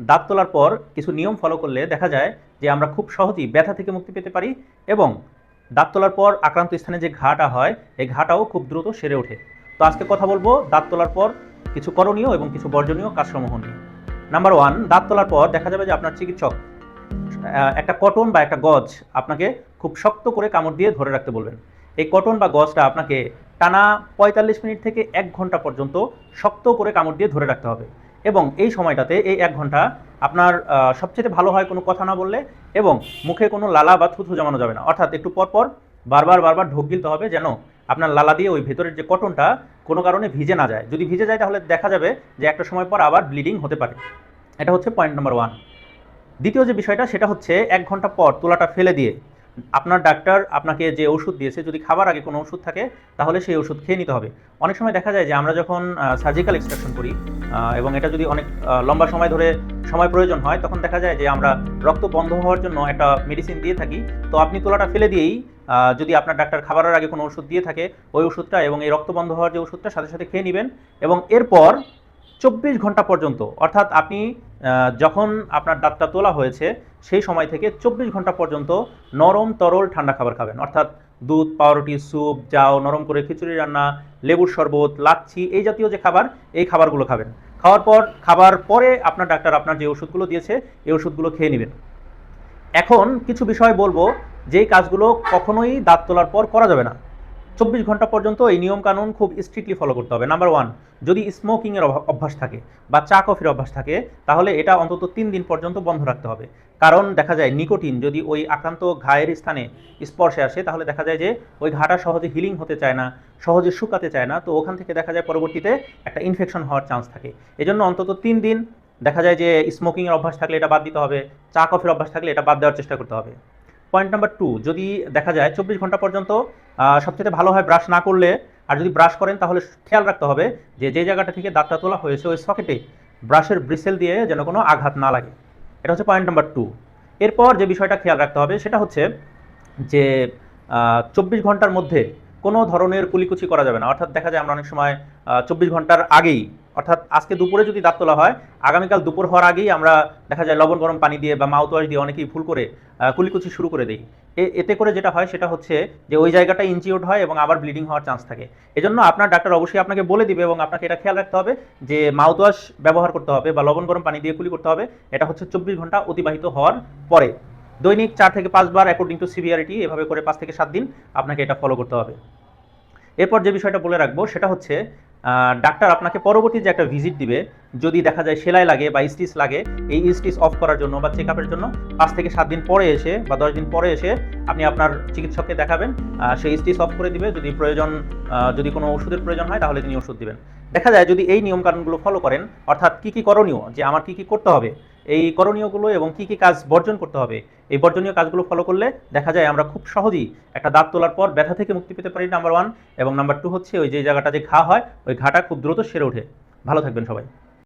দাঁত তোলার পর কিছু নিয়ম ফলো করলে দেখা যায় যে আমরা খুব সহজেই ব্যথা থেকে মুক্তি পেতে পারি এবং দাঁত তোলার পর আক্রান্ত স্থানে যে ঘাটা হয় এই ঘাটাও খুব দ্রুত সেরে ওঠে। তো আজকে কথা বলবো দাঁত তোলার পর কিছু করণীয় এবং কিছু বর্জনীয় কাজসমূহ নিয়ে। নাম্বার 1, দাঁত তোলার পর দেখা যাবে যে আপনার চিকিৎসক একটা কটন বা একটা গজ আপনাকে খুব শক্ত করে কামড় দিয়ে ধরে রাখতে বলবেন। এই কটন বা গজটা আপনাকে টানা 45 মিনিট থেকে 1 ঘন্টা পর্যন্ত শক্ত করে কামড় দিয়ে ধরে রাখতে হবে এবং এই সময়টাতে এই 1 ঘন্টা আপনার সবচেয়ে ভালো হয় কোনো কথা না বললে এবং মুখে কোনো লালা বা থুথু জমানো যাবে না, অর্থাৎ একটু পরপর বারবার ঢোক গিলতে হবে যেন আপনার লালা দিয়ে ওই ভেতরের যে কটনটা কোনো কারণে ভিজে না যায়। যদি ভিজে যায় তাহলে দেখা যাবে যে একটা সময় পর আবার ব্লিডিং হতে পারে। এটা হচ্ছে পয়েন্ট নাম্বার 1। দ্বিতীয় যে বিষয়টা সেটা হচ্ছে 1 ঘন্টা পর তোলাটা ফেলে দিয়ে আপনার ডাক্তার আপনাকে যে ওষুধ দিয়েছে, যদি খাবার আগে কোনো ওষুধ থাকে তাহলে সেই ওষুধ খেয়ে নিতে হবে। অনেক সময় দেখা যায় যে আমরা যখন সার্জিক্যাল এক্সট্রাকশন করি এবং এটা যদি অনেক লম্বা সময় ধরে সময় প্রয়োজন হয় তখন দেখা যায় যে আমরা রক্ত বন্ধ হওয়ার জন্য একটা মেডিসিন দিয়ে থাকি। তো আপনি তোলাটা ফেলে দিয়েই যদি আপনার ডাক্তার খাবারের আগে কোনো ওষুধ দিয়ে থাকে ওই ওষুধটা এবং এই রক্ত বন্ধ হওয়ার যে ওষুধটা সাথে সাথে খেয়ে নেবেন এবং এরপর 24 ঘন্টা পর্যন্ত, অর্থাৎ আপনি যখন আপনার দাঁতটা তোলা হয়েছে সেই সময় থেকে 24 ঘন্টা পর্যন্ত নরম তরল ঠান্ডা খাবার খাবেন, অর্থাৎ দুধ, পাউরুটি, স্যুপ, জাউ, নরম করে খিচুড়ি রান্না, লেবুর শরবত, লাচ্ছি, এই জাতীয় যে খাবার এই খাবারগুলো খাবেন। খাবার পরে আপনার ডাক্তার আপনার যে ওষুধগুলো দিয়েছে এই ওষুধগুলো খেয়ে নেবেন। এখন কিছু বিষয় বলবো যেই কাজগুলো কখনোই দাঁত তোলার পর করা যাবে না। 24 ঘন্টা পর্যন্ত এই নিয়মকানুন খুব স্ট্রিক্টলি ফলো করতে হবে। নাম্বার 1, যদি স্মোকিংয়ের অভ্যাস থাকে বা চা কফির অভ্যাস থাকে তাহলে এটা অন্তত 3 দিন পর্যন্ত বন্ধ রাখতে হবে। কারণ দেখা যায় নিকোটিন যদি ওই আক্রান্ত ঘায়ের স্থানে স্পর্শে আসে তাহলে দেখা যায় যে ওই ঘাটা সহজে হিলিং হতে চায় না, সহজে শুকাতে চায় না। তো ওখান থেকে দেখা যায় পরবর্তীতে একটা ইনফেকশন হওয়ার চান্স থাকে। এজন্য অন্তত 3 দিন দেখা যায় যে স্মোকিংয়ের অভ্যাস থাকলে এটা বাদ দিতে হবে, চা কফির অভ্যাস থাকলে এটা বাদ দেওয়ার চেষ্টা করতে হবে। পয়েন্ট নাম্বার 2, যদি দেখা যায় 24 ঘন্টা পর্যন্ত সবচেয়ে ভালো হয় ব্রাশ না করলে, আর যদি ব্রাশ করেন তাহলে খেয়াল রাখতে হবে যে যে জায়গাটা থেকে দাঁতটা তোলা হয়েছে ওই সকেটে ব্রাশের ব্রিসেল দিয়ে যেন কোনো আঘাত না লাগে। এটা হচ্ছে পয়েন্ট নাম্বার 2। এরপর যে বিষয়টা খেয়াল রাখতে হবে সেটা হচ্ছে যে 24 ঘন্টার মধ্যে কোনো ধরনের কুলিকুচি করা যাবে না, অর্থাৎ দেখা যায় আমরা অনেক সময় 24 ঘন্টার আগেই, অর্থাৎ আজকে দুপুরে যদি দাঁত তোলা হয় আগামীকাল দুপুর হওয়ার আগেই আমরা দেখা যায় লবণ গরম পানি দিয়ে বা মাউথ ওয়াশ দিয়ে অনেকেই ভুল করে কুলিকুচি শুরু করে দিই। এতে করে যেটা হয় সেটা হচ্ছে যে ওই জায়গাটা ইনজিওর্ড হয় এবং আবার ব্লিডিং হওয়ার চান্স থাকে। এজন্য আপনার ডাক্তার অবশ্যই আপনাকে বলে দিবে এবং আপনাকে এটা খেয়াল রাখতে হবে যে মাউথ ওয়াশ ব্যবহার করতে হবে বা লবণ গরম পানি দিয়ে কুলি করতে হবে। এটা হচ্ছে 24 ঘন্টা অতিবাহিত হওয়ার পরে। দৈনিক 4 থেকে 5 বার অ্যাকর্ডিং টু সিভিয়ারিটি, এভাবে করে 5 থেকে 7 দিন আপনাকে এটা ফলো করতে হবে। এরপর যে বিষয়টা বলে রাখবো সেটা হচ্ছে ডাক্তার আপনাকে পরবর্তী যে একটা ভিজিট দিবে, যদি দেখা যায় সেলাই লাগে বা স্টিচ লাগে, এই স্টিচ অফ করার জন্য বা চেক আপের জন্য 5 থেকে 7 দিন পরে এসে বা 10 দিন পরে এসে আপনি আপনার চিকিৎসককে দেখাবেন। সেই স্টিচ অফ করে দিবে, যদি প্রয়োজন যদি কোনো ওষুধের প্রয়োজন হয় তাহলে তিনি ওষুধ দিবেন। দেখা যায় যদি এই নিয়মকানুনগুলো ফলো করেন, অর্থাৎ কী কী করণীয়, যে আমার কী কী করতে হবে, এই করণীয়গুলো এবং কী কী কাজ বর্জন করতে হবে, এই বর্জনীয় কাজগুলো ফলো করলে দেখা যায় আমরা খুব সহজেই একটা দাঁত তোলার পর ব্যথা থেকে মুক্তি পেতে পারি, নাম্বার 1। এবং নাম্বার 2 হচ্ছে ওই যে জায়গাটা যে ঘা হয় ওই ঘাটা খুব দ্রুত সেরে ওঠে। ভালো থাকবেন সবাই।